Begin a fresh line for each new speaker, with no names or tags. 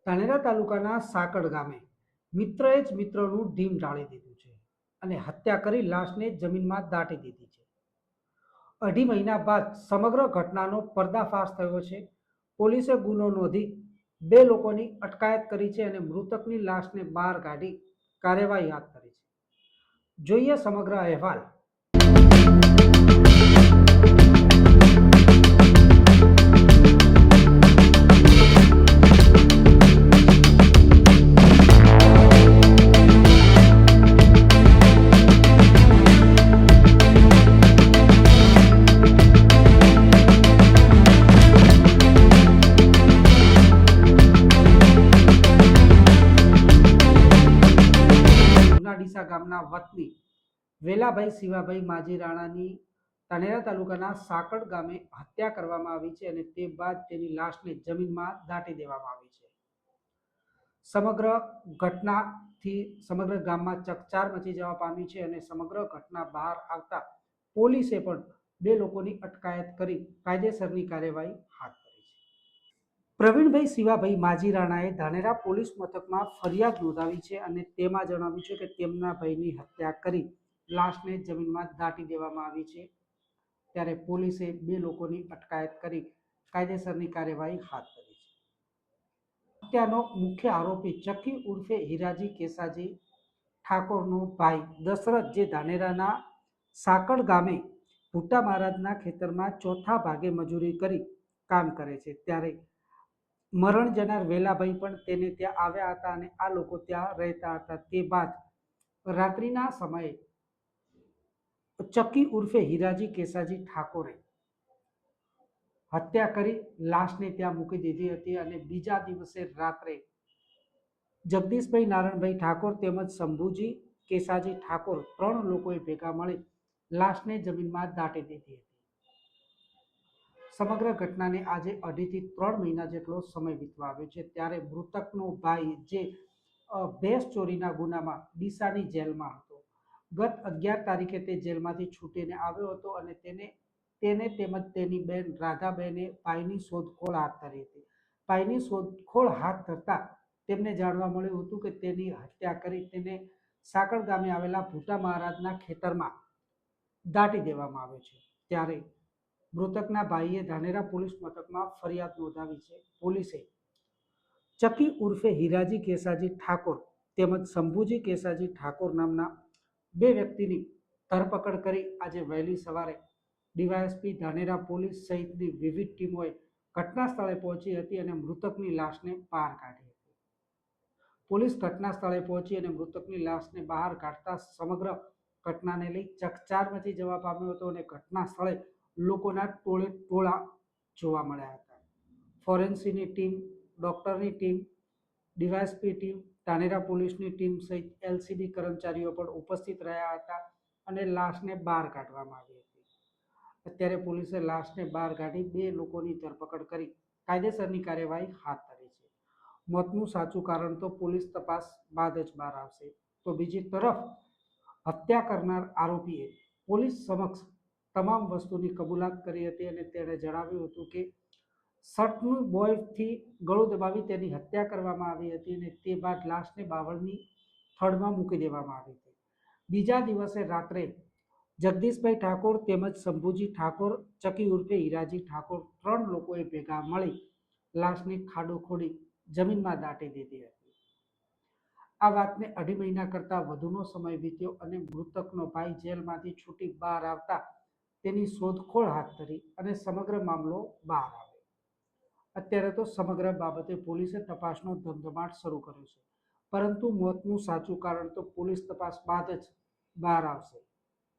ધાનેરા તાલુકાના સાકડ ગામે મિત્રએ જ મિત્રનું ઢીમ ઢાળી દીધું છે અને હત્યા કરી લાશને જમીનમાં દાટી દીધી છે. અઢી મહિના બાદ સમગ્ર ઘટનાનો પર્દાફાશ થયો છે. પોલીસે ગુનો નોંધી બે લોકોની અટકાયત કરી છે અને મૃતકની લાશને બહાર કાઢી કાર્યવાહી હાથ ધરી છે. જોઈએ સમગ્ર અહેવાલ. ડીસા ગામના વતની વેલાભાઈ શિવાભાઈ માજી રાણાની ધાનેરા તાલુકાના સાકડ ગામે હત્યા કરવામાં આવી છે અને તે બાદ તેની લાશને જમીનમાં દાટી દેવામાં આવી છે. સમગ્ર ઘટનાથી સમગ્ર ગામમાં ચકચાર મચી જવા પામી છે અને સમગ્ર ઘટના બહાર આવતા પોલીસે પણ બે લોકોની અટકાયત કરી કાયદેસરની કાર્યવાહી હાથ ધરી છે. પ્રવીણભાઈ શિવાભાઈ માજી રાણાએ ધાનેરા પોલીસ મથકમાં ફરિયાદ નોંધાવી છે અને તેમાં જણાવ્યું છે કે તેમના ભાઈની હત્યા કરી લાશને જમીનમાં દાટી દેવામાં આવી છે. ત્યારે પોલીસે બે લોકોની અટકાયત કરી કાયદેસરની કાર્યવાહી હાથ ધરી છે. હત્યાનો મુખ્ય આરોપી ચકી ઉર્ફે હીરાજી કેસાજી ઠાકોરનો ભાઈ દશરથ, જે ધાનેરાના સાકડ ગામે ભુટ્ટા મહારાજના ખેતરમાં ચોથા ભાગે મજૂરી કરી કામ કરે છે. ત્યારે મરણ જનાર વેલાભાઈ પણ તેને ત્યાં આવ્યા હતા અને આ લોકો ત્યાં રહેતા હતા. તે બાદ રાત્રિના સમયે ચકી ઉર્ફે હીરાજી કેસાજી ઠાકોરે હત્યા કરી લાશને ત્યાં મૂકી દીધી હતી અને બીજા દિવસે રાત્રે જગદીશભાઈ નારાયણભાઈ ઠાકોર તેમજ શંભુજી કેસાજી ઠાકોર ત્રણ લોકોએ ભેગા મળી લાશને જમીનમાં દાટી દીધી હતી. સમગ્ર ઘટનાને આજે 2.5 થી 3 મહિના જેટલો સમય વીતવા આવ્યો છે. ત્યારે મૃતકનો ભાઈ, જે ભેંસ ચોરીના ગુનામાં ડીસાની જેલમાં હતો, ગત 11 તારીખે તે જેલમાંથી છૂટીને આવ્યો હતો અને તેને તેમજ તેની બેન રાધાબેને ભાઈની શોધખોળ હાથ ધરી હતી. ભાઈની શોધખોળ હાથ ધરતા તેમને જાણવા મળ્યું હતું કે તેની હત્યા કરી તેને સાકળ ગામે આવેલા ભુટ્ટા મહારાજના ખેતરમાં દાટી દેવામાં આવ્યો છે. ત્યારે મૃતકના ભાઈએ ધાનેરા પોલીસ મથકમાં ફરિયાદ નોંધાવી છે. પોલીસે ચકી ઉર્ફે હીરાજી કેસાજી ઠાકોર તેમજ શંભુજી કેસાજી ઠાકોર નામના બે વ્યક્તિની ધરપકડ કરી આજે વહેલી સવારે ડીવાયએસપી ધાનેરા પોલીસ સહિતની વિવિધ ટીમોએ ઘટના સ્થળે પહોંચી હતી અને મૃતકની લાશને બહાર કાઢી હતી. પોલીસ ઘટના સ્થળે પહોંચી અને મૃતકની લાશને બહાર કાઢતા સમગ્ર ઘટનાને લઈ ચકચાર મચી જવા પામ્યો હતો અને ઘટના સ્થળે લોકોના ટોળે ટોળા જોવા મળ્યા હતા. ફોરેન્સિકની ટીમ, ડોક્ટરની ટીમ, ડીવાયએસપી ટીમ, ધાનેરા પોલીસની ટીમ સહિત એલસીબી કર્મચારીઓ પણ ઉપસ્થિત રહ્યા હતા અને લાશને બહાર કાઢવામાં આવી હતી. અત્યારે પોલીસે લાશને બહાર કાઢી બે લોકોની ધરપકડ કરી કાયદેસરની કાર્યવાહી હાથ ધરી છે. મોતનું સાચું કારણ તો પોલીસ તપાસ બાદ જ બહાર આવશે. તો બીજી તરફ હત્યા કરનાર આરોપીએ પોલીસ સમક્ષ તમામ વસ્તુની કબૂલાત કરી હતી અને તેણે જણાવ્યું હતું કે શર્ટનું બોયથી ગળું દબાવી તેની હત્યા કરવામાં આવી હતી અને તે બાદ લાશને બાવળની થડમાં મૂકી દેવામાં આવી હતી. બીજા દિવસે રાત્રે જગદીશભાઈ ઠાકોર તેમજ શંભુજી ઠાકોર, ચકી ઉર્ફે હીરાજી ઠાકોર ત્રણ લોકોએ ભેગા મળી લાશને ખાડો ખોદી જમીનમાં દાટી દીધી હતી. આ વાતને 2.5 મહિના કરતાં વધુનો સમય વીત્યો અને મૃતકનો ભાઈ જેલમાંથી છૂટી બહાર આવતા તેની શોધખોળ હાથ ધરી અને સમગ્ર મામલો બહાર આવ્યો. અત્યારે તો સમગ્ર બાબતે પોલીસે તપાસનો ધમધમાટ શરૂ કર્યો છે, પરંતુ મોતનું સાચું કારણ તો પોલીસ તપાસ બાદ જ બહાર આવશે.